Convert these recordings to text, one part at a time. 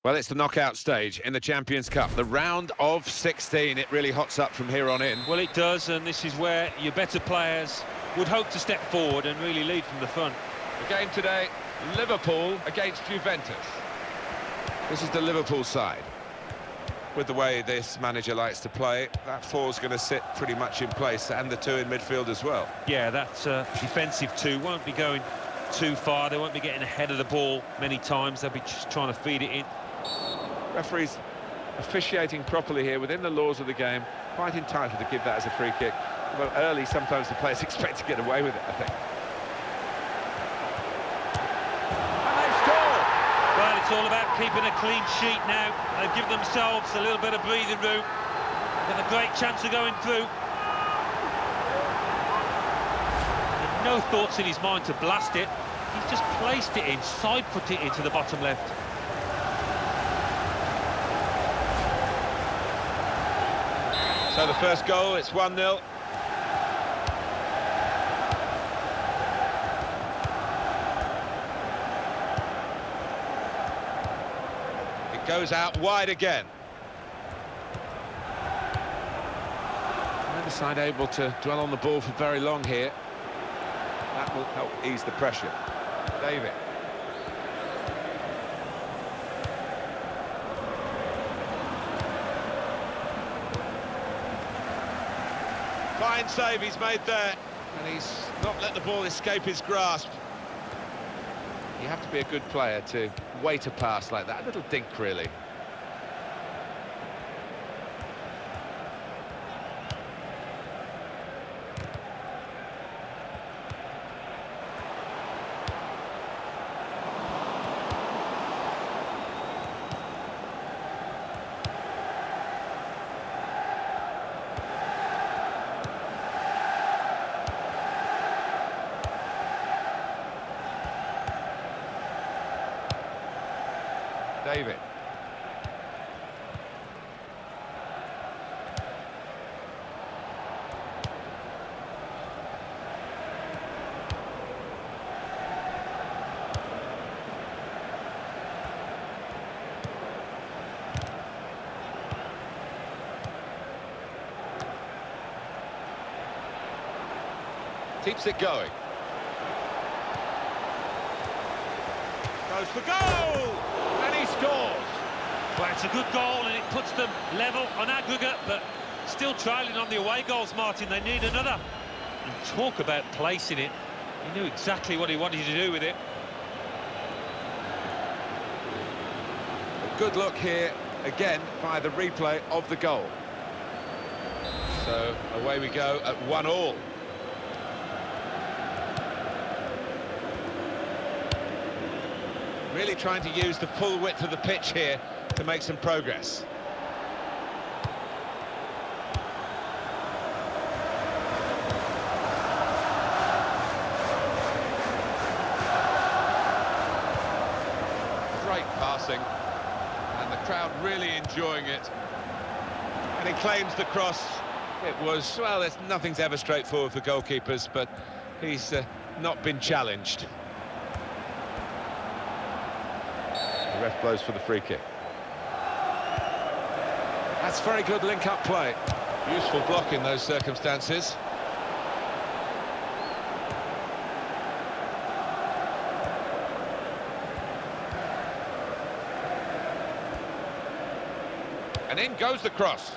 Well, it's the knockout stage in the Champions Cup, the round of 16. It really hots up from here on in. Well, it does, and this is where your better players would hope to step forward and really lead from the front. The game today, Liverpool against Juventus. This is the Liverpool side. With the way this manager likes to play, that four's going to sit pretty much in place, and the two in midfield as well. Yeah, that defensive two won't be going too far. They won't be getting ahead of the ball many times. They'll be just trying to feed it in. Referees officiating properly here within the laws of the game, quite entitled to give that as a free kick. But early, sometimes the players expect to get away with it, I think. And they score! Well, it's all about keeping a clean sheet now. They've given themselves a little bit of breathing room. Got a great chance of going through. No thoughts in his mind to blast it. He's just placed it in, side-foot it into the bottom left. So the first goal, it's 1-0. It goes out wide again. Neither side able to dwell on the ball for very long here. That will help ease the pressure. David. Fine save he's made there, and he's not let the ball escape his grasp. You have to be a good player to wait a pass like that. A little dink, really. David. Keeps it going. Goes for goal! And he scores! Well, it's a good goal, and it puts them level on aggregate, but still trailing on the away goals, Martin. They need another. And talk about placing it. He knew exactly what he wanted to do with it. A good look here, again, by the replay of the goal. So, away we go at 1-1. Really trying to use the full width of the pitch here to make some progress. Great passing, and the crowd really enjoying it. And he claims the cross. It was, well, nothing's ever straightforward for goalkeepers, but he's not been challenged. The ref blows for the free kick. That's very good link-up play. Useful block in those circumstances. And in goes the cross.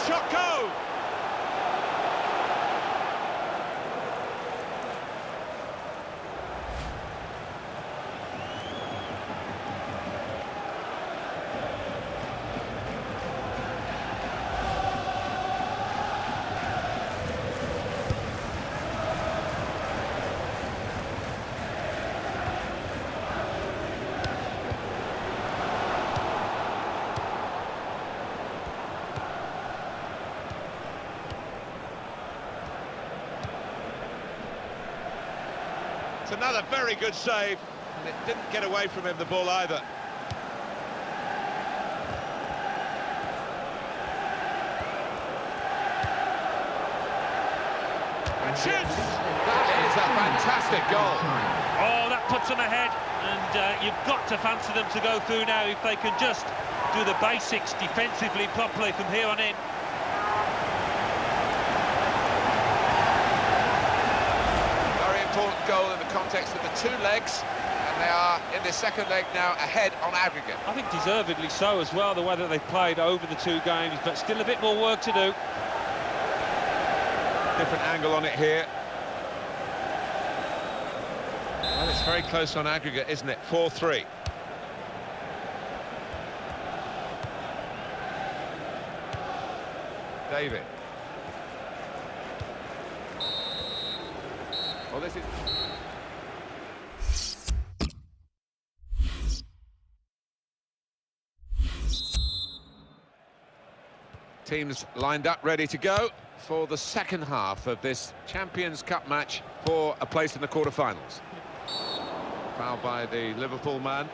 Shot go! It's another very good save. And it didn't get away from him, the ball, either. And shoots! That is a fantastic goal. Oh, that puts them ahead, and you've got to fancy them to go through now if they can just do the basics defensively properly from here on in. Very important goal in the context of the two legs, and they are in the second leg now ahead on aggregate. I think deservedly so as well, the way that they've played over the two games, but still a bit more work to do. Different angle on it here. Well, it's very close on aggregate, isn't it? 4-3. David. Well, this is... Teams lined up, ready to go for the second half of this Champions Cup match for a place in the quarter-finals. Foul by the Liverpool man.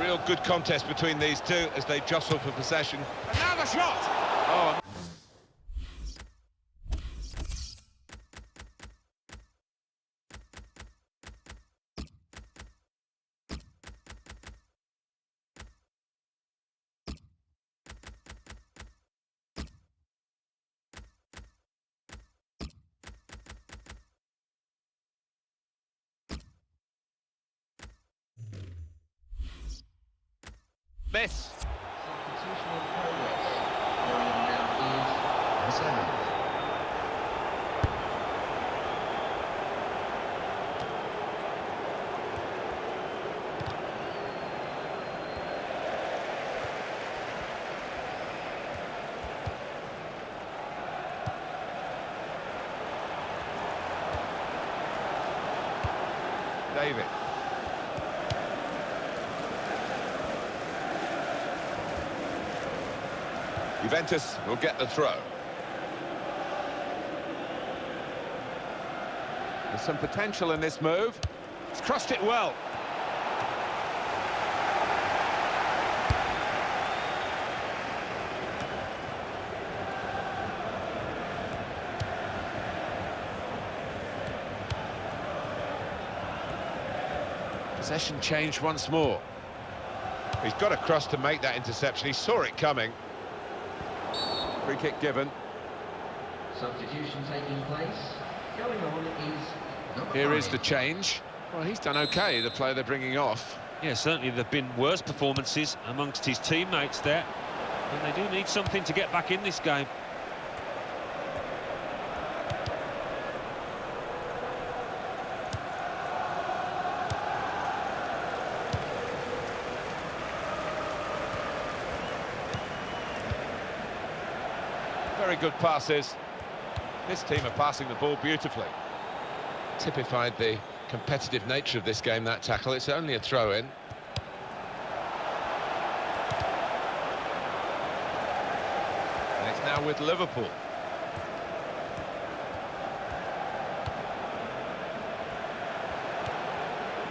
Real good contest between these two as they jostle for possession. And now the shot! Oh. Miss. Substitution in progress. Going on now is Zeno. David. Juventus will get the throw. There's some potential in this move. He's crossed it well. Possession changed once more. He's got a cross to make that interception. He saw it coming. Free kick given. Substitution taking place. Going on is number Here 5. is the change. Well, he's done okay, the player they're bringing off. Yeah, certainly there have been worse performances amongst his teammates there, and they do need something to get back in this game. Very good passes. This team are passing the ball beautifully. Typified the competitive nature of this game, that tackle. It's only a throw-in. And it's now with Liverpool.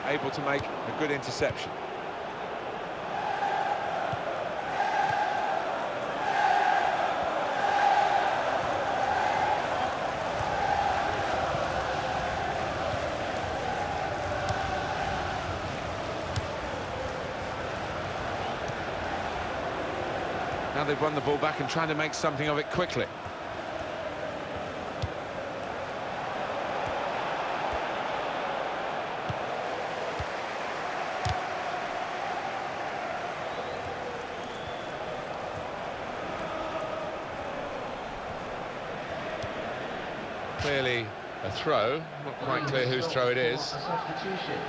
Able to make a good interception. Now they've won the ball back and trying to make something of it quickly. Clearly a throw, not quite clear whose throw it is. A substitution.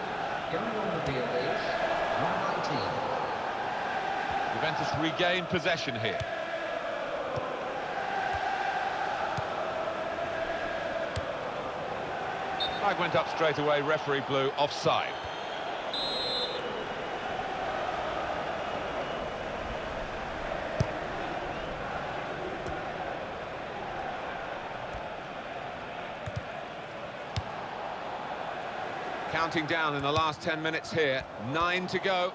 Going on the field is Number 19. Juventus regain possession here. Flag went up straight away, referee blew offside. Counting down in the last 10 minutes here, 9 to go.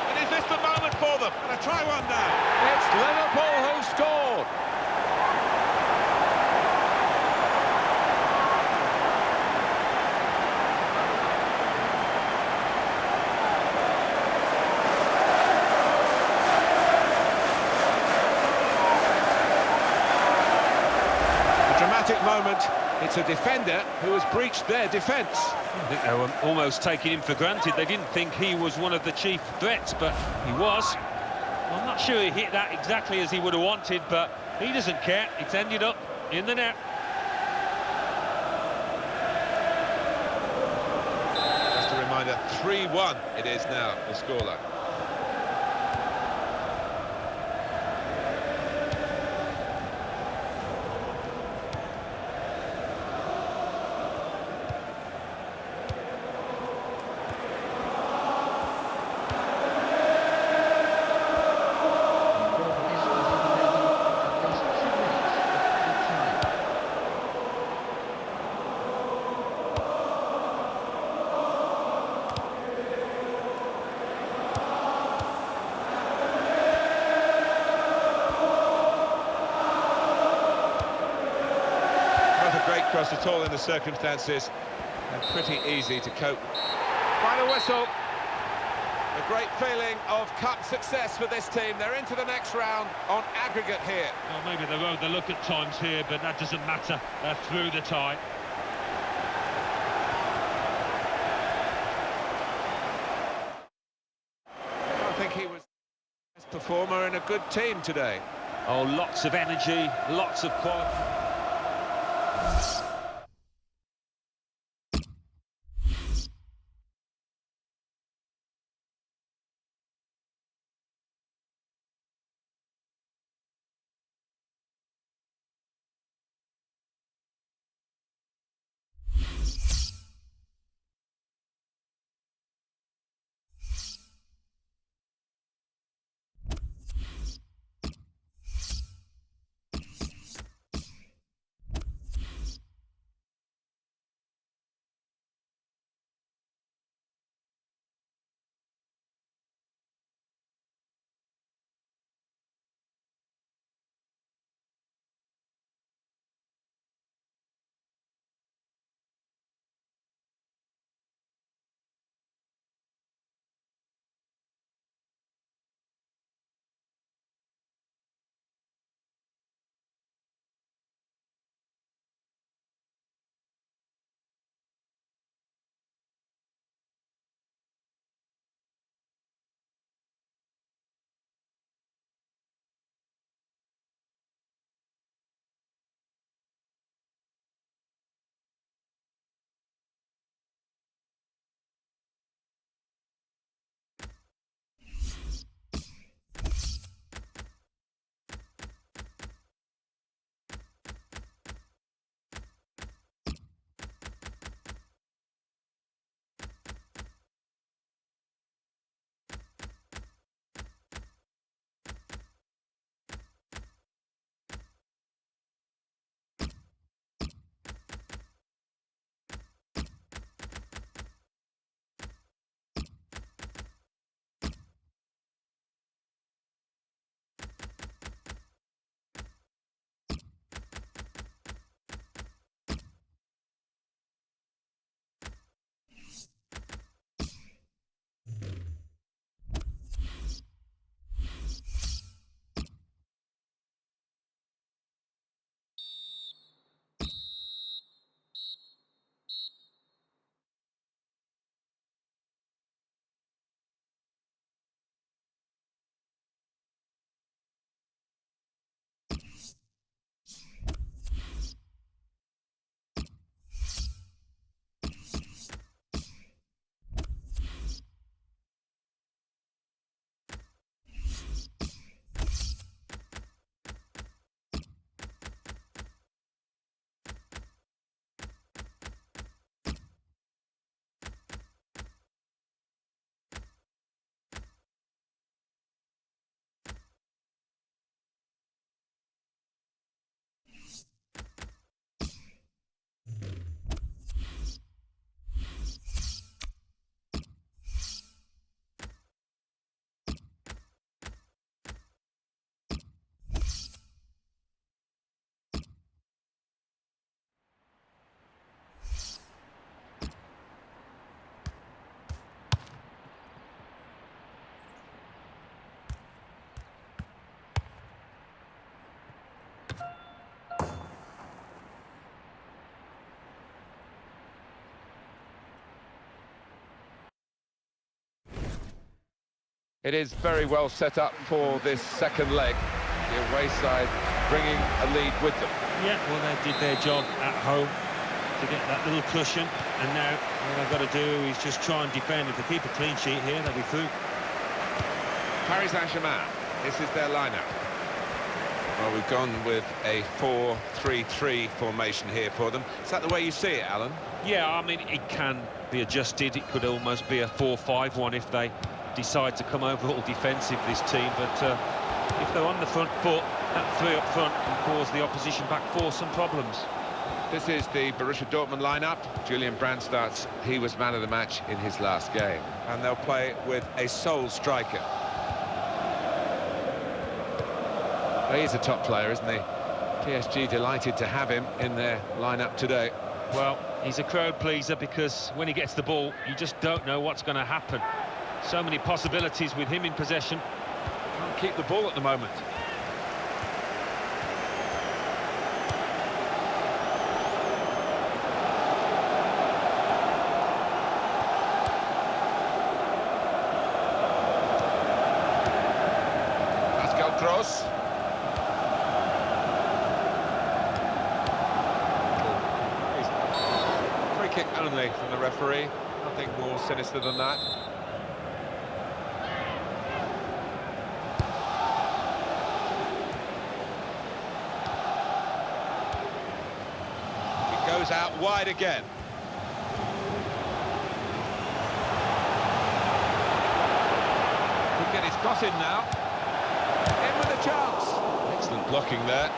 And is this the moment for them? And a try one now. It's Liverpool who scored. Dramatic moment. It's a defender who has breached their defence. I think they were almost taking him for granted. They didn't think he was one of the chief threats, but he was. I'm not sure he hit that exactly as he would have wanted, but he doesn't care. It's ended up in the net. Just a reminder, 3-1 it is now, the scoreline. Great cross at all in the circumstances, and pretty easy to cope. Final whistle. A great feeling of cup success for this team. They're into the next round on aggregate here. Well, maybe they rode the luck at times here, but that doesn't matter. They're through the tie. I think he was the best performer in a good team today. Oh, lots of energy, lots of quality. It is very well set up for this second leg. The away side bringing a lead with them. Yeah, well, they did their job at home to get that little cushion, and now all they've got to do is just try and defend. If they keep a clean sheet here, they'll be through. Paris Saint-Germain, this is their lineup. Well, we've gone with a 4-3-3 formation here for them. Is that the way you see it, Alan? Yeah, I mean, it can be adjusted. It could almost be a 4-5-1 if they decide to come over all defensive, this team. But if they're on the front foot, that three up front can cause the opposition back four some problems. This is the Borussia Dortmund lineup. Julian Brandt starts. He was man of the match in his last game. And they'll play with a sole striker. Well, he's a top player, isn't he? PSG delighted to have him in their lineup today. Well, he's a crowd pleaser because when he gets the ball, you just don't know what's going to happen. So many possibilities with him in possession. Can't keep the ball at the moment. Pascal Gross. Free kick only from the referee. Nothing more sinister than that. Goes out wide again. Could get his cross in now. In with a chance. Excellent blocking there.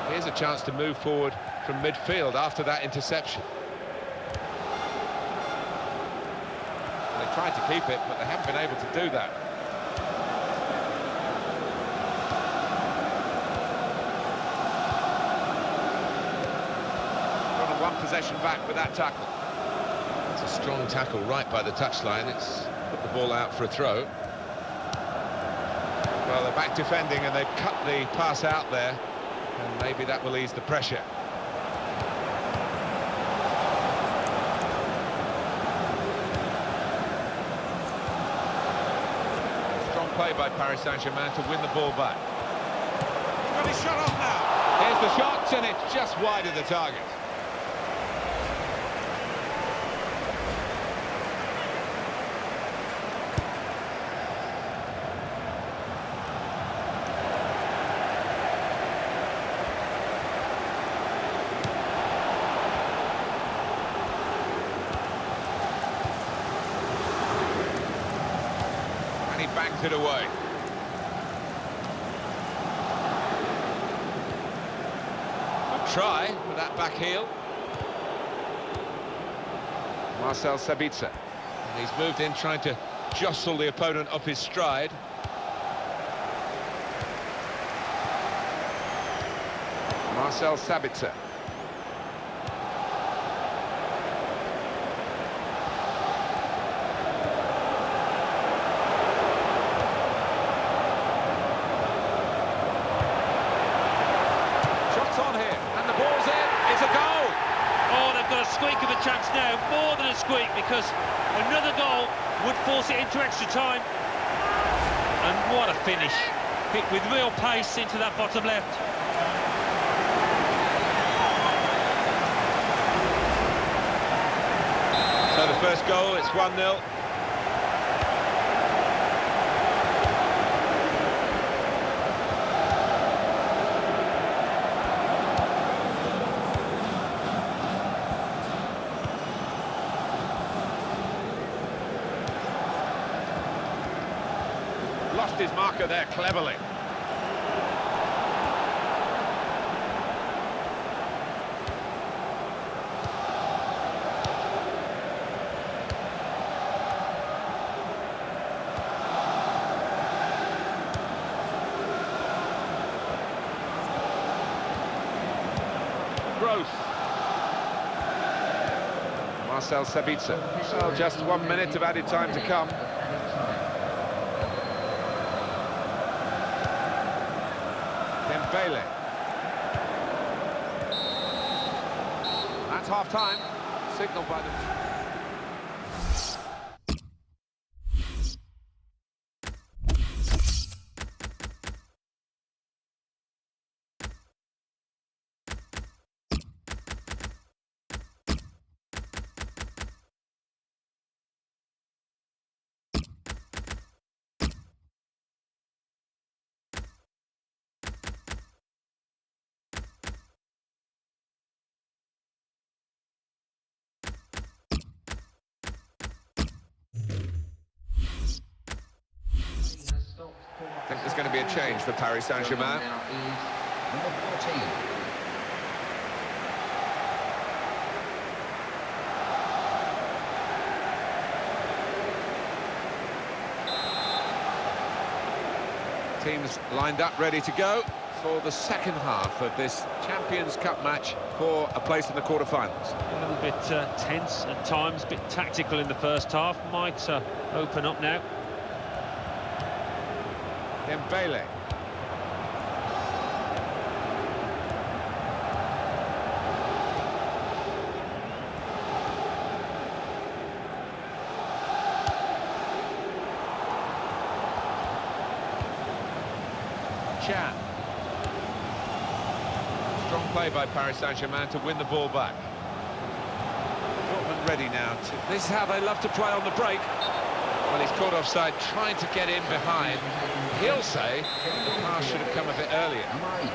Here's a chance to move forward from midfield after that interception. They tried to keep it, but they haven't been able to do that. One possession back with that tackle. It's a strong tackle right by the touchline. It's put the ball out for a throw. Well, they're back defending and they've cut the pass out there, and maybe that will ease the pressure. Strong play by Paris Saint-Germain to win the ball back. He's got his shot off now. Here's the shot, and it's just wide of the target. Banked it away. Good try with that back heel. Marcel Sabitzer. And he's moved in trying to jostle the opponent off his stride. Marcel Sabitzer. Squeak of a chance now, more than a squeak, because another goal would force it into extra time. And what a finish, hit with real pace into that bottom left. So the first goal, it's 1-0. Lost his marker there cleverly. Gross. Marcel Sabitzer. Well, just 1 minute of added time to come. Dembele. That's half-time, signalled by them. I think there's going to be a change for Paris Saint-Germain. Now is number 14. Teams lined up, ready to go for the second half of this Champions Cup match for a place in the quarter-finals. A little bit tense at times, a bit tactical in the first half. Might open up now. Dembele. Chan. Strong play by Paris Saint-Germain to win the ball back. Dortmund ready now. This is how they love to play on the break. Well, he's caught offside, trying to get in behind. He'll say the pass should have come a bit earlier. Number 8.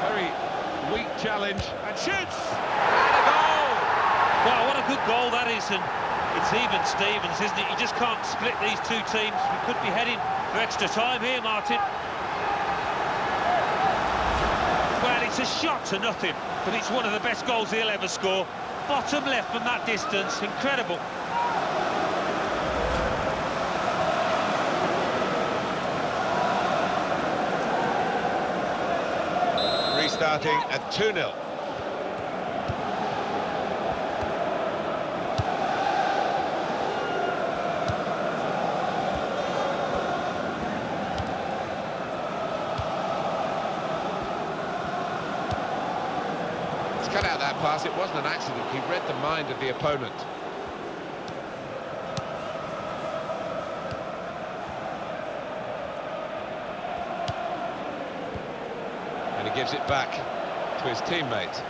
Very weak challenge, and shoots! And a goal! Wow, what a good goal that is, and it's even Stevens, isn't it? You just can't split these two teams. We could be heading for extra time here, Martin. Well, it's a shot to nothing, but it's one of the best goals he'll ever score. Bottom left from that distance, incredible. Restarting at 2-0. Cut out that pass. It wasn't an accident. He read the mind of the opponent. And he gives it back to his teammate.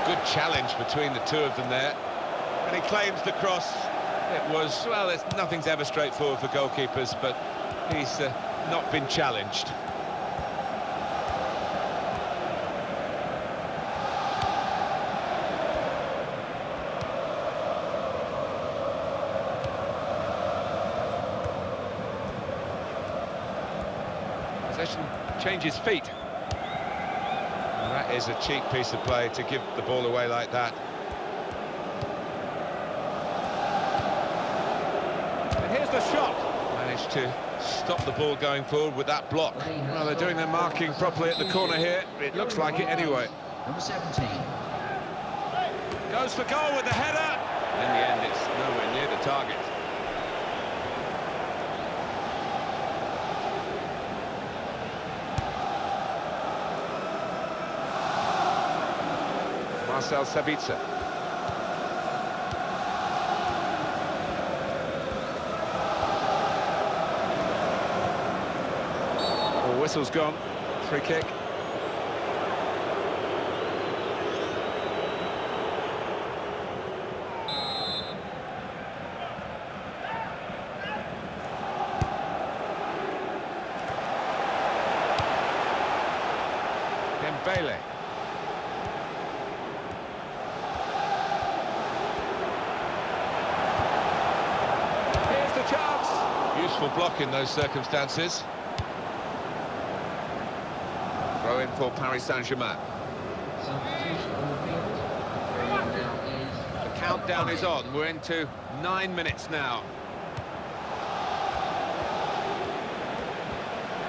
Good challenge between the two of them there, and he claims the cross. It was, well, nothing's ever straightforward for goalkeepers, but he's not been challenged. Possession changes feet. That is a cheap piece of play to give the ball away like that. And here's the shot. Managed to stop the ball going forward with that block. Well, they're doing their marking properly at the corner here. It looks like it anyway. Number 17. Goes for goal with the header. In the end, it's nowhere near the target. Marcel Sabitzer. Oh, whistle's gone. Free kick. Dembele. Useful block in those circumstances. Throw in for Paris Saint-Germain. The countdown is on. We're into 9 minutes now.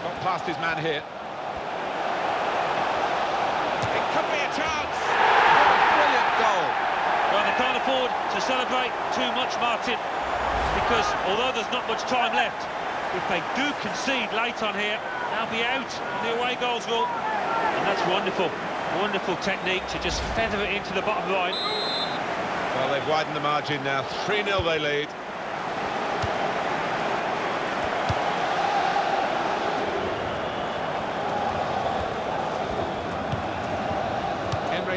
Got past his man here. It could be a chance. What a brilliant goal. Well, they can't afford to celebrate too much, Martin, because although there's not much time left, if they do concede late on here, they'll be out on the away goals rule. And that's wonderful. Wonderful technique to just feather it into the bottom line. Well, they've widened the margin now. 3-0 they lead.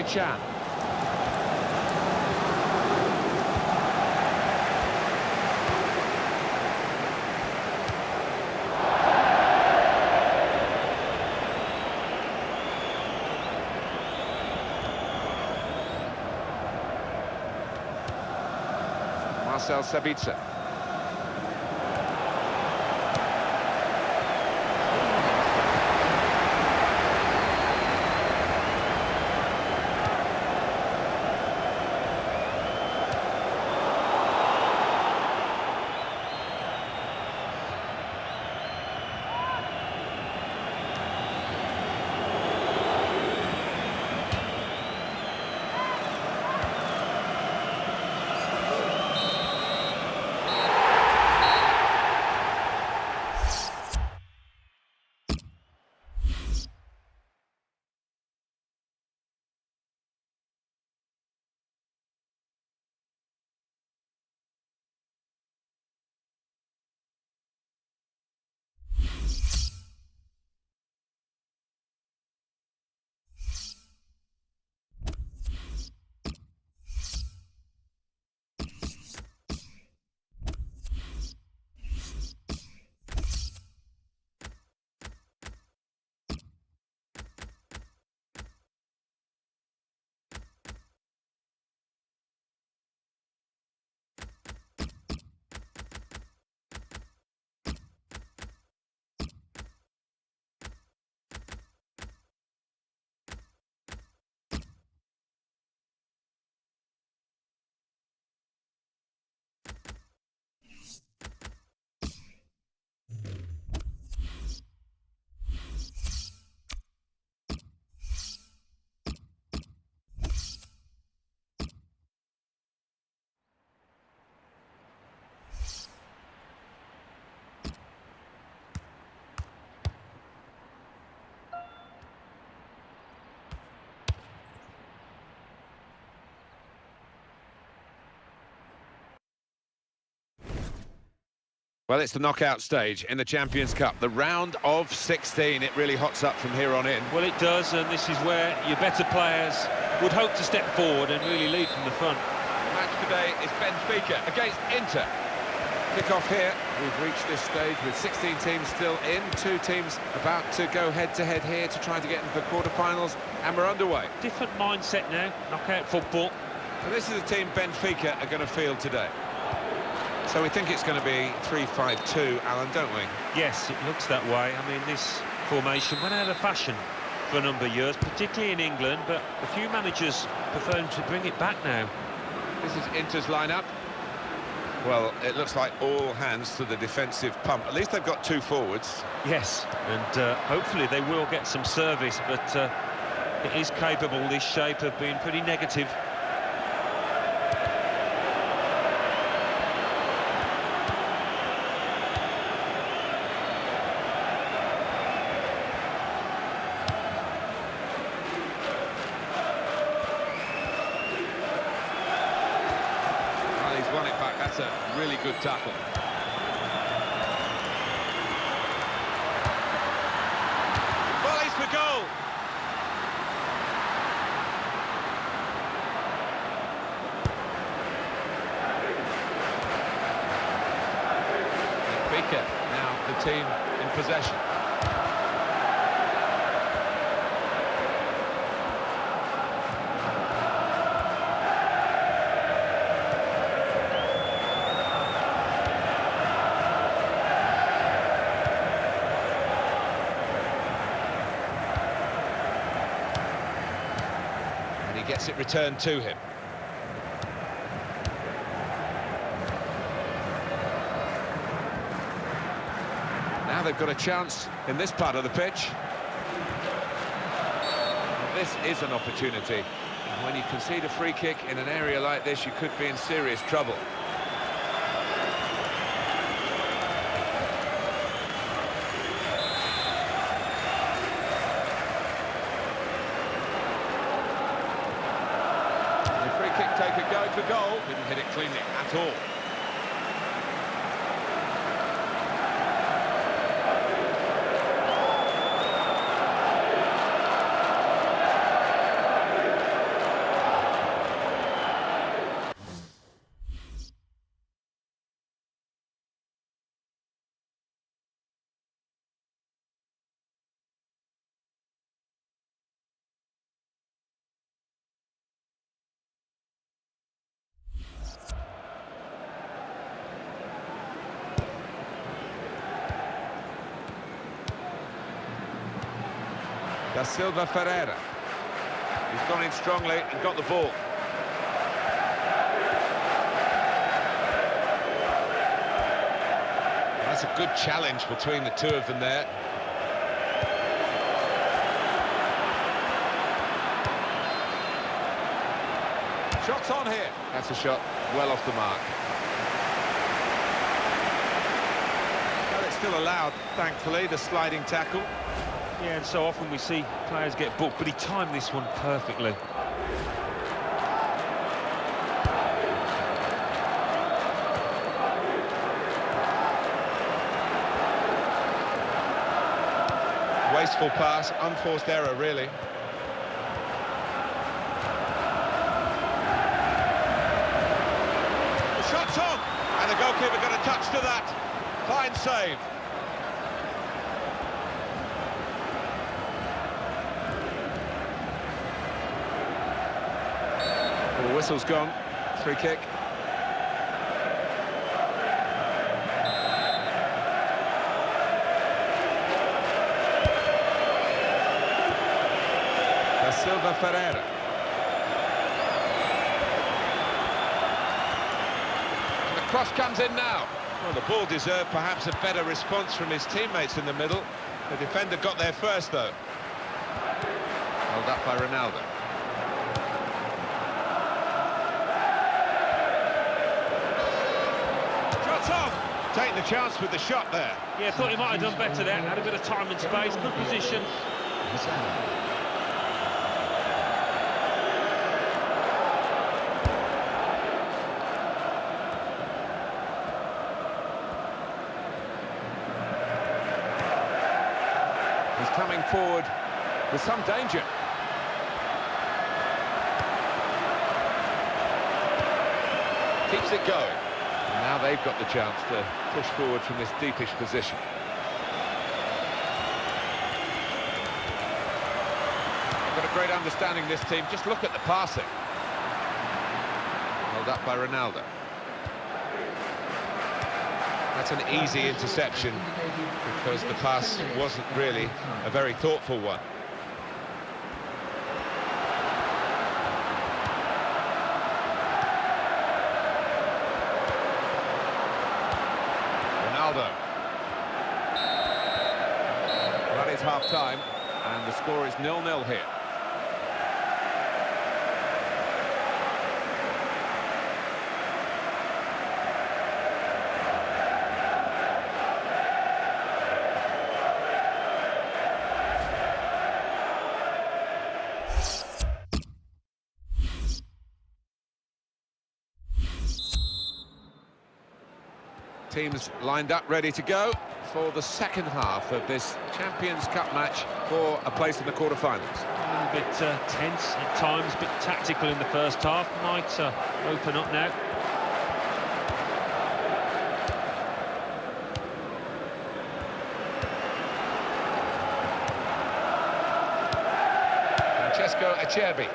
Chan. Marcel Sabitzer. Well, it's the knockout stage in the Champions Cup, the round of 16. It really hots up from here on in. Well, it does, and this is where your better players would hope to step forward and really lead from the front. The match today is Benfica against Inter. Kick-off here. We've reached this stage with 16 teams still in. 2 teams about to go head-to-head here to try to get into the quarter-finals, and we're underway. Different mindset now, knockout football. And this is the team Benfica are going to field today. So we think it's going to be 3-5-2, Alan, don't we? Yes, it looks that way. I mean, this formation went out of fashion for a number of years, particularly in England, but a few managers prefer to bring it back now. This is Inter's lineup. Well, it looks like all hands to the defensive pump. At least they've got 2 forwards. Yes, and hopefully they will get some service, but it is capable, this shape, of being pretty negative. Won it back. That's a really good tackle. Volleys for goal. Benfica now the team in possession. Gets it returned to him. Now they've got a chance in this part of the pitch. This is an opportunity. And when you concede a free kick in an area like this, you could be in serious trouble. Taker going for goal. Didn't hit it cleanly at all. Da Silva Ferreira. He's gone in strongly and got the ball. That's a good challenge between the two of them there. Shots on here. That's a shot well off the mark. Well, it's still allowed, thankfully, the sliding tackle. Yeah, and so often we see players get booked, but he timed this one perfectly. Wasteful pass, unforced error, really. The shot's on, and the goalkeeper got a touch to that. Fine save. The whistle's gone. Free kick. Da Silva Ferreira. And the cross comes in now. Well, the ball deserved perhaps a better response from his teammates in the middle. The defender got there first, though. Held up by Ronaldo. Taking the chance with the shot there. Yeah, thought he might have done better there. Had a bit of time and space, good position. He's coming forward with some danger. Keeps it going. And now they've got the chance to push forward from this deepish position. They've got a great understanding, this team. Just look at the passing. Held up by Ronaldo. That's an easy interception because the pass wasn't really a very thoughtful one. Ronaldo. That is half-time, and the score is 0-0 here. Teams lined up, ready to go for the second half of this Champions Cup match for a place in the quarter-finals. A little bit tense at times, a bit tactical in the first half. Might open up now. Francesco Acerbi.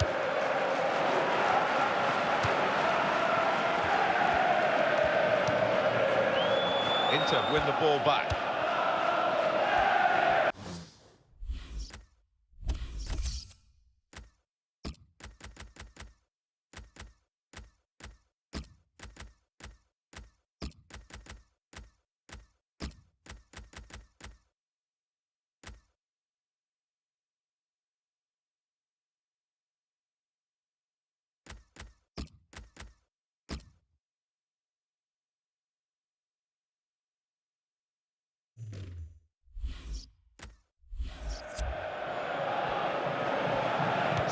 Inter win the ball back.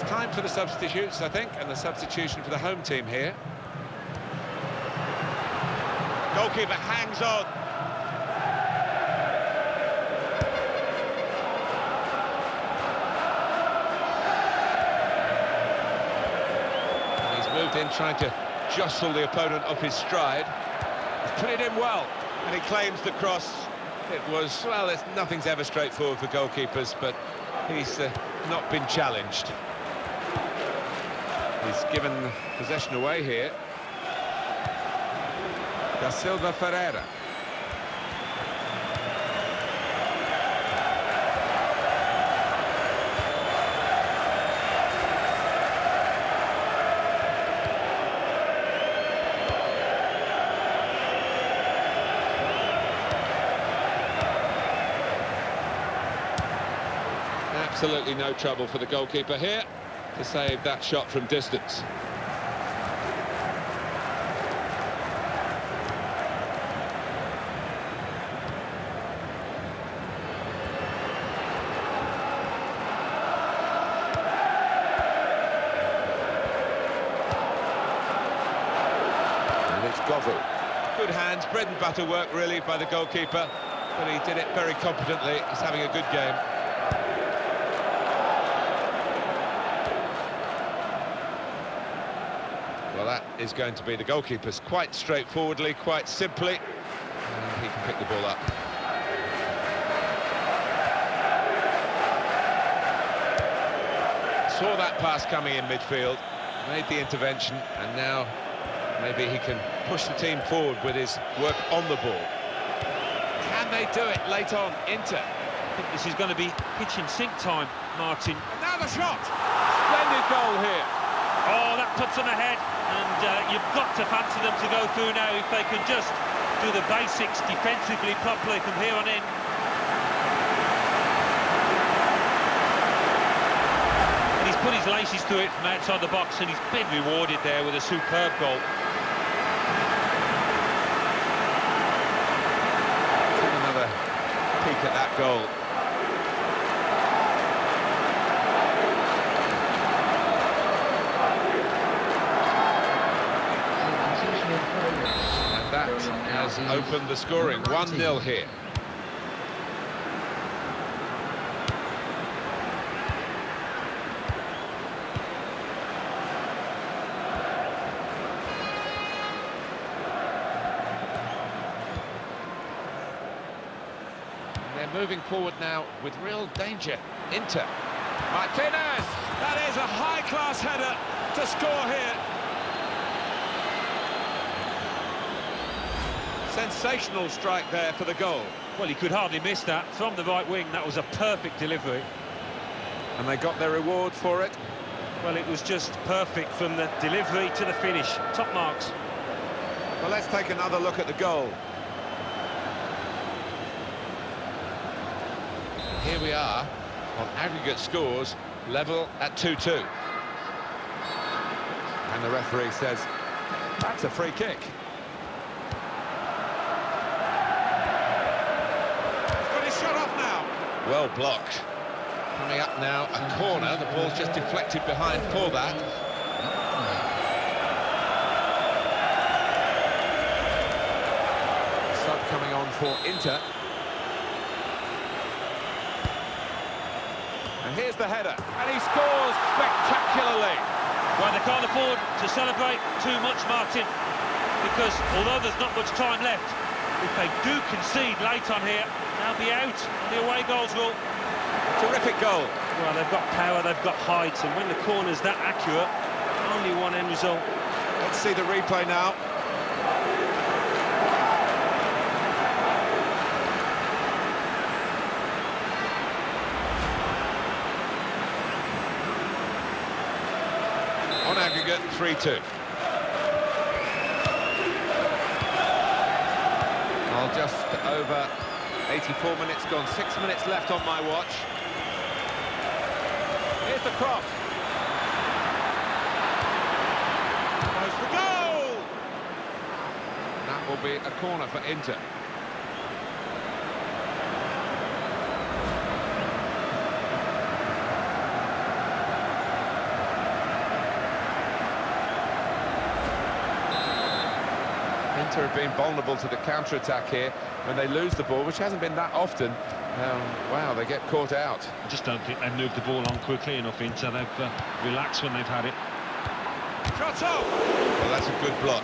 Time for the substitutes, I think, and the substitution for the home team here. Goalkeeper hangs on. He's moved in trying to jostle the opponent off his stride. He's put it in well, and he claims the cross. It was, well, nothing's ever straightforward for goalkeepers, but he's not been challenged. He's given possession away here. Da Silva Ferreira. Absolutely no trouble for the goalkeeper here to save that shot from distance. And it's Govu. Good hands, bread and butter work really by the goalkeeper, but he did it very competently. He's having a good game. Well, that is going to be the goalkeeper's quite straightforwardly, quite simply. And he can pick the ball up. Saw that pass coming in midfield, made the intervention, and now maybe he can push the team forward with his work on the ball. Can they do it late on? Inter. I think this is going to be kitchen sink time, Martin. And now the shot! Splendid goal here. Oh, that puts them ahead, and you've got to fancy them to go through now if they can just do the basics defensively properly from here on in. And he's put his laces through it from outside the box, and he's been rewarded there with a superb goal. Take another peek at that goal. And that has opened the scoring. 1-0 here. They're moving forward now with real danger. Inter. Martinez! That is a high-class header to score here. Sensational strike there for the goal. Well, he could hardly miss that. From the right wing, that was a perfect delivery. And they got their reward for it. Well, it was just perfect from the delivery to the finish. Top marks. Well, let's take another look at the goal. Here we are on aggregate scores, level at 2-2. And the referee says, that's a free kick. Shot off now. Well blocked. Coming up now, a corner. The ball's just deflected behind for that. Sub coming on for Inter. And here's the header. And he scores spectacularly. Well, they can't afford to celebrate too much, Martin, because although there's not much time left, if they do concede late on here, they'll be out on the away goals rule. Terrific goal. Well, they've got power, they've got height, and when the corner's that accurate, only one end result. Let's see the replay now. On aggregate, 3-2. Well, just over 84 minutes gone, 6 minutes left on my watch. Here's the cross. Goes for goal! That will be a corner for Inter. Inter have been vulnerable to the counter-attack here when they lose the ball, which hasn't been that often. Wow, they get caught out. I just don't think they've moved the ball on quickly enough, Inter. They've relaxed when they've had it. Shot off! Well, that's a good block.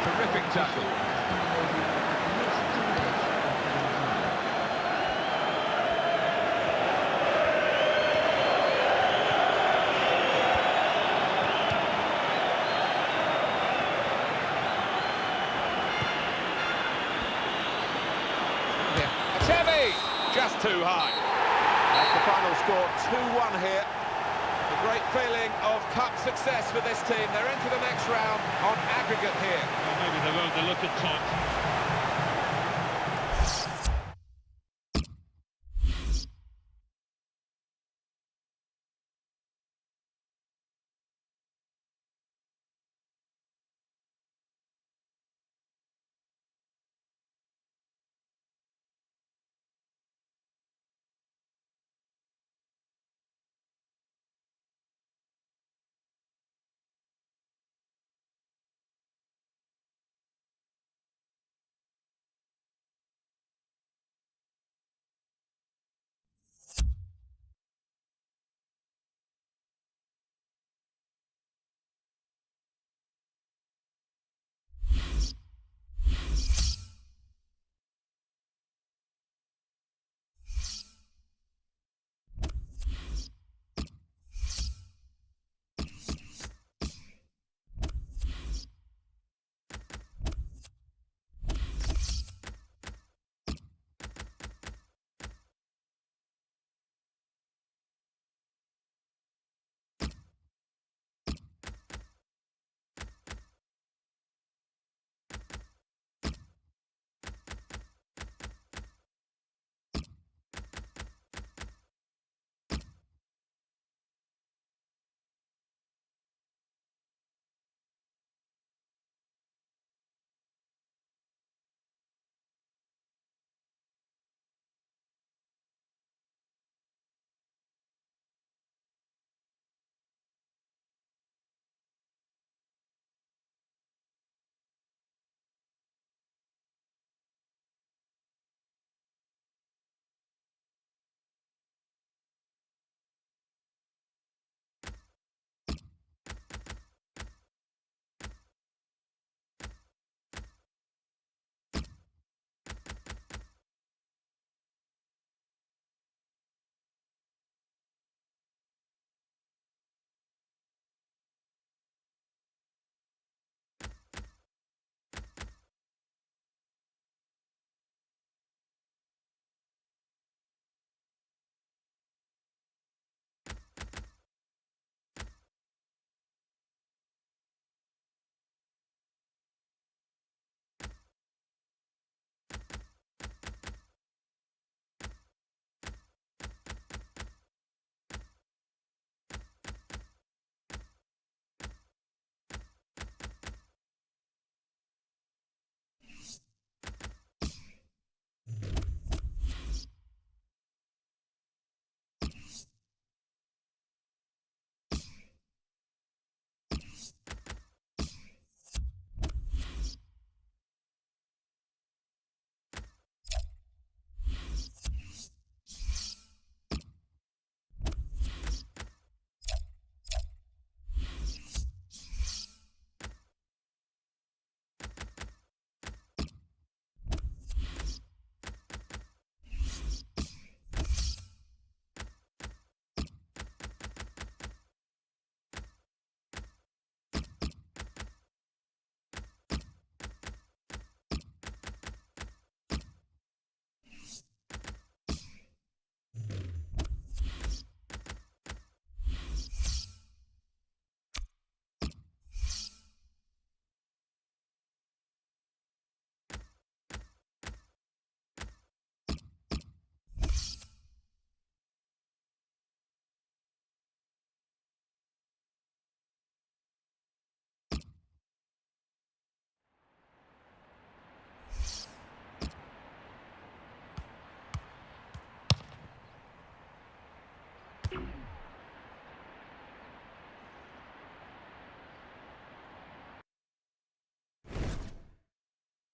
Terrific tackle. Just too high. That's the final score, 2-1 here. A great feeling of cup success for this team. They're into the next round on aggregate here. Well, maybe they won't. They look at top.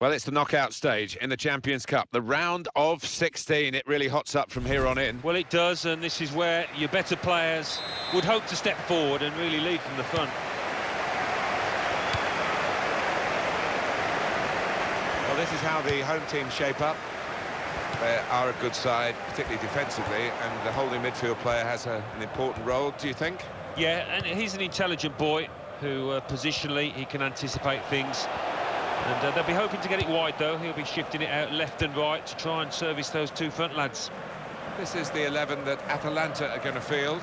Well, it's the knockout stage in the Champions Cup, the round of 16. It really hots up from here on in. Well, it does, and this is where your better players would hope to step forward and really lead from the front. Well, this is how the home team shape up. They are a good side, particularly defensively, and the holding midfield player has an important role, do you think? Yeah, and he's an intelligent boy who, positionally, he can anticipate things. And they'll be hoping to get it wide, though. He'll be shifting it out left and right to try and service those two front lads. This is the 11 that Atalanta are going to field.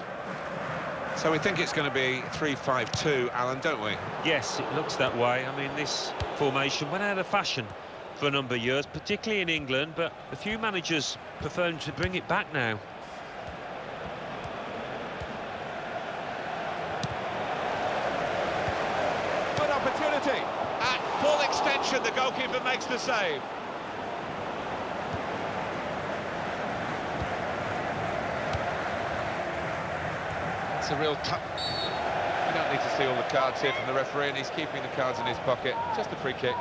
So we think it's going to be 3-5-2, Alan, don't we? Yes, it looks that way. I mean, this formation went out of fashion for a number of years, particularly in England, but a few managers prefer to bring it back now. Good opportunity. At full extension, the goalkeeper makes the save. It's a real tough... We don't need to see all the cards here from the referee, and he's keeping the cards in his pocket. Just a free kick.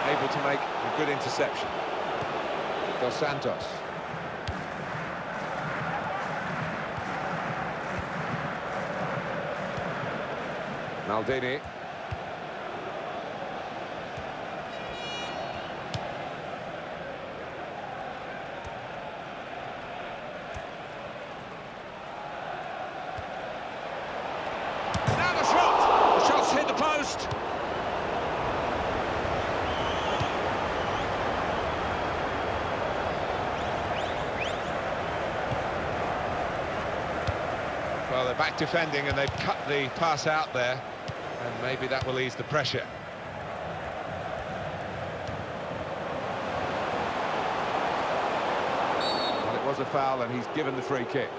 Able to make a good interception. Dos Santos. Maldini. Now the shot! The shot's hit the post! Well, they're back defending and they've cut the pass out there, and maybe that will ease the pressure. Well, it was a foul and he's given the free kick.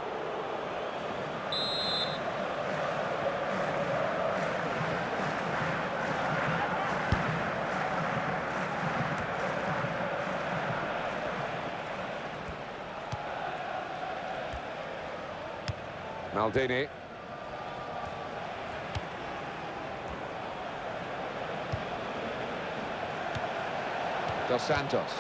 Maldini. Dos Santos.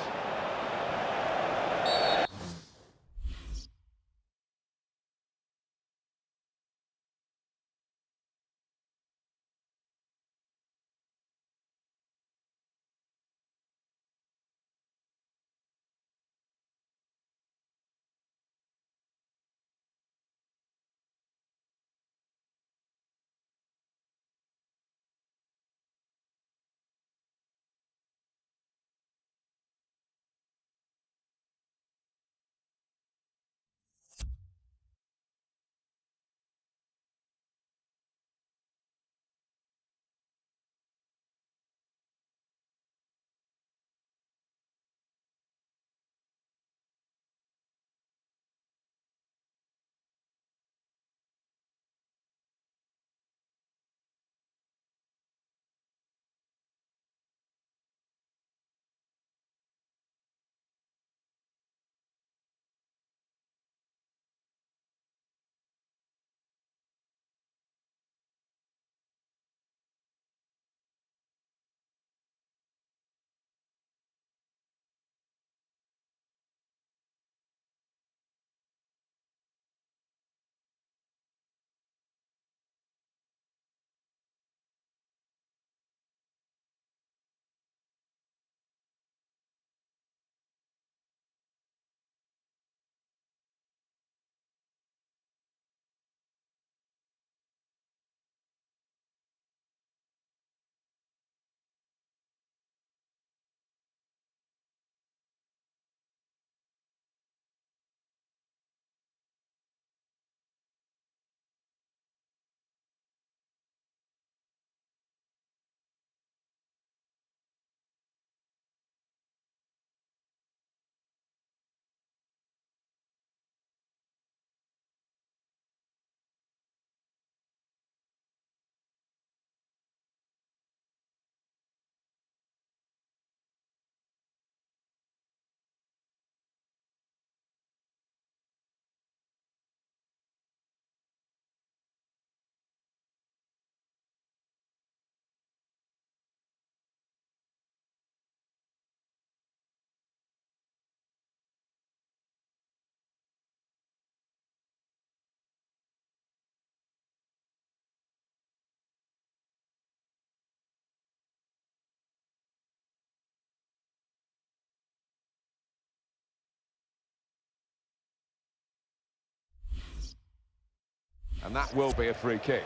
And that will be a free kick.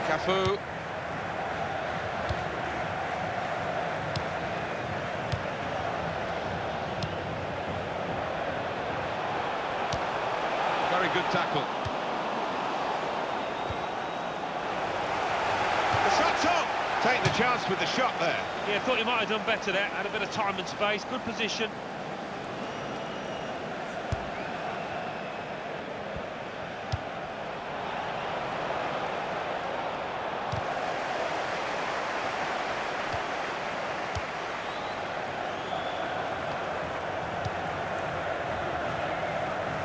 Cafu. Very good tackle. The shot's on! Take the chance with the shot there. Yeah, thought he might have done better there. Had a bit of time and space. Good position.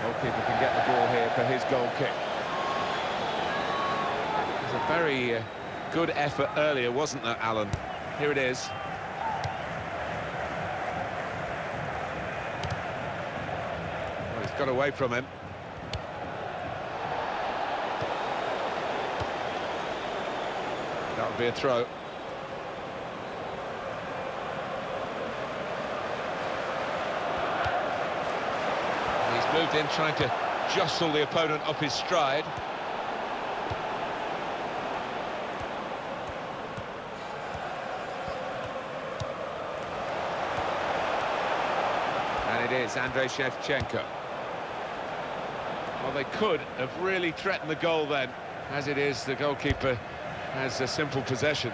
Goalkeeper can get the ball here for his goal kick. It was a very good effort earlier, wasn't there, Alan? Here it is. Well, he's got away from him. That would be a throw. He's moved in, trying to jostle the opponent off his stride. And it is Andrei Shevchenko. Well, they could have really threatened the goal then. As it is, the goalkeeper has a simple possession.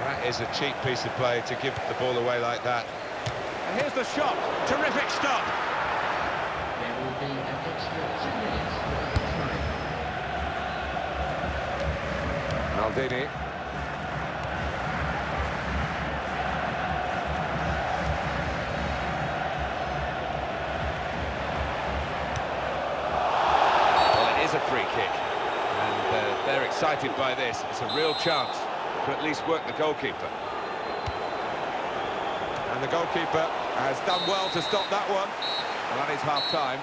That is a cheap piece of play to give the ball away like that. And here's the shot. Terrific stop. There will be an extra 2 minutes of time. Maldini. Well, it is a free kick. And they're excited by this. It's a real chance to at least work the goalkeeper. And the goalkeeper has done well to stop that one. And that is half-time.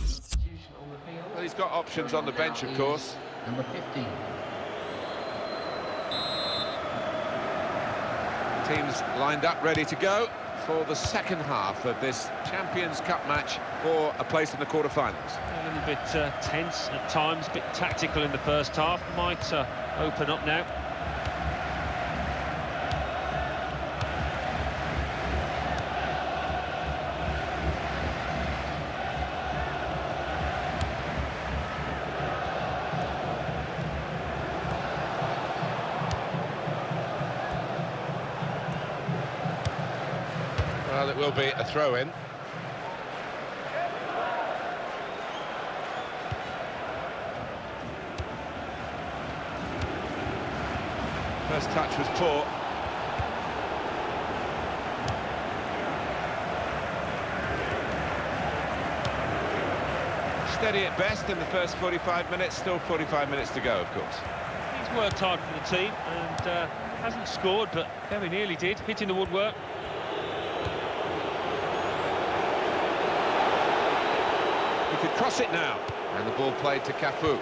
Substitution on the field. Well, he's got options on the bench, of course. Number 15. Teams lined up, ready to go for the second half of this Champions Cup match for a place in the quarter-finals. A little bit tense at times, a bit tactical in the first half. Might open up now. Well, it will be a throw-in. First touch was poor. Steady at best in the first 45 minutes, still 45 minutes to go, of course. He's worked hard for the team and hasn't scored, but very nearly did, hitting the woodwork. He could cross it now, and the ball played to Cafu.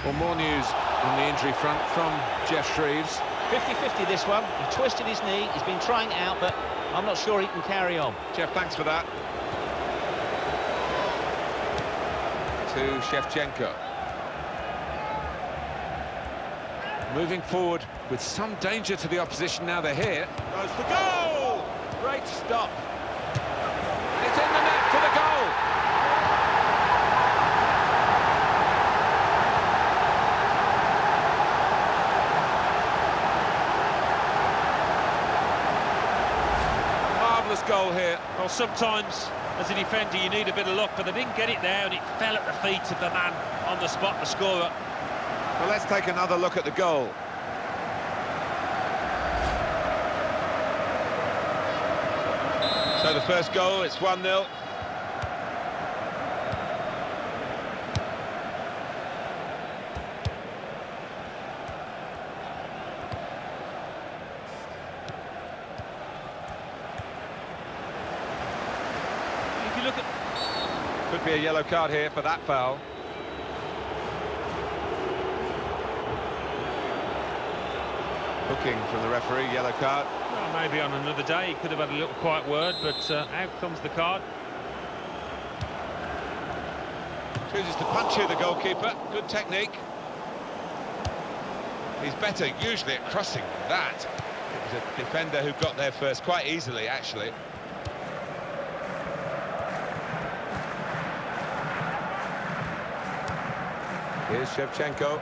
Well, more news on the injury front from Jeff Shreves. 50-50 this one. He twisted his knee, he's been trying it out, but I'm not sure he can carry on. Jeff, thanks for that. To Shevchenko. Moving forward with some danger to the opposition now they're here. Goes for goal! Great stop. And it's in the net for the goal. Marvellous goal here. Well, sometimes as a defender you need a bit of luck, but they didn't get it there and it fell at the feet of the man on the spot, the scorer. Well, let's take another look at the goal. So the first goal, it's 1-0. you look at... Could be a yellow card here for that foul. Booking from the referee, yellow card. Well, maybe on another day he could have had a little quiet word, but out comes the card. Chooses to punch here, the goalkeeper. Good technique. He's better usually at crossing than that. It was a defender who got there first, quite easily, actually. Here's Shevchenko.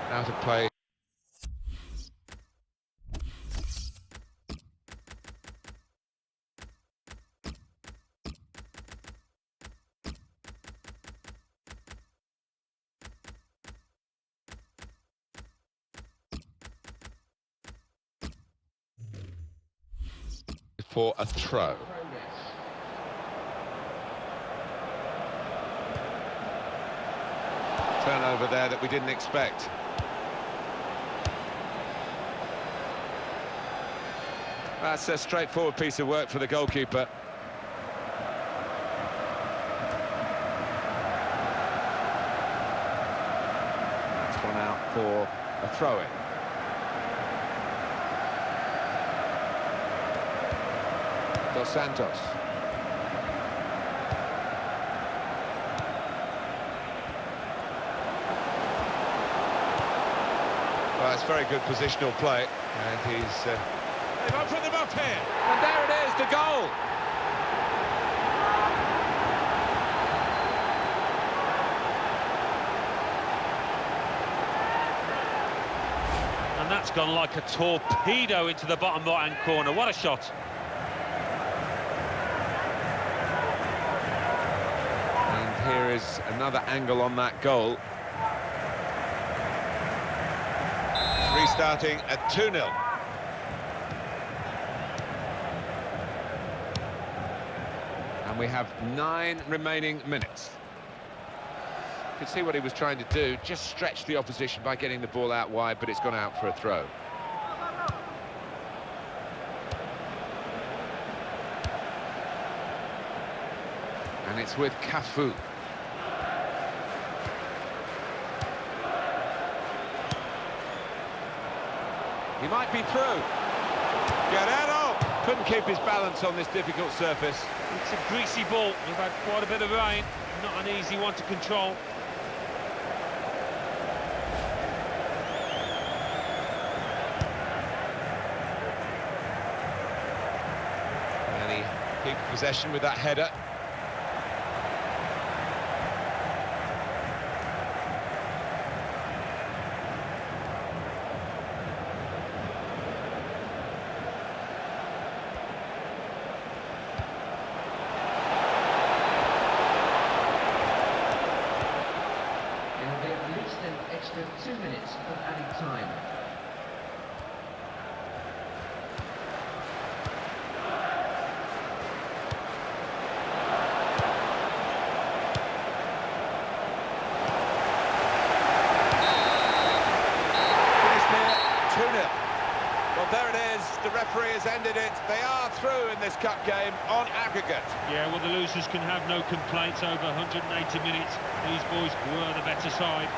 Out of play. For a throw. Turnover there that we didn't expect. That's a straightforward piece of work for the goalkeeper. That's gone out for a throw-in. Dos Santos. Well, it's very good positional play, and they've opened them up here, and there it is, the goal. And that's gone like a torpedo into the bottom right-hand corner. What a shot. And here is another angle on that goal. Restarting at 2-0. And we have 9 remaining minutes. You can see what he was trying to do, just stretch the opposition by getting the ball out wide, but it's gone out for a throw. And it's with Cafu. He might be through. Guerrero couldn't keep his balance on this difficult surface. It's a greasy ball. We've had quite a bit of rain. Not an easy one to control. And he keeps possession with that header. Extra 2 minutes of added time. Finished here, 2-0. Well, there it is. The referee has ended it. They are through in this cup game on aggregate. Yeah, well, the losers can have no complaints over 180 minutes. These boys were the better side.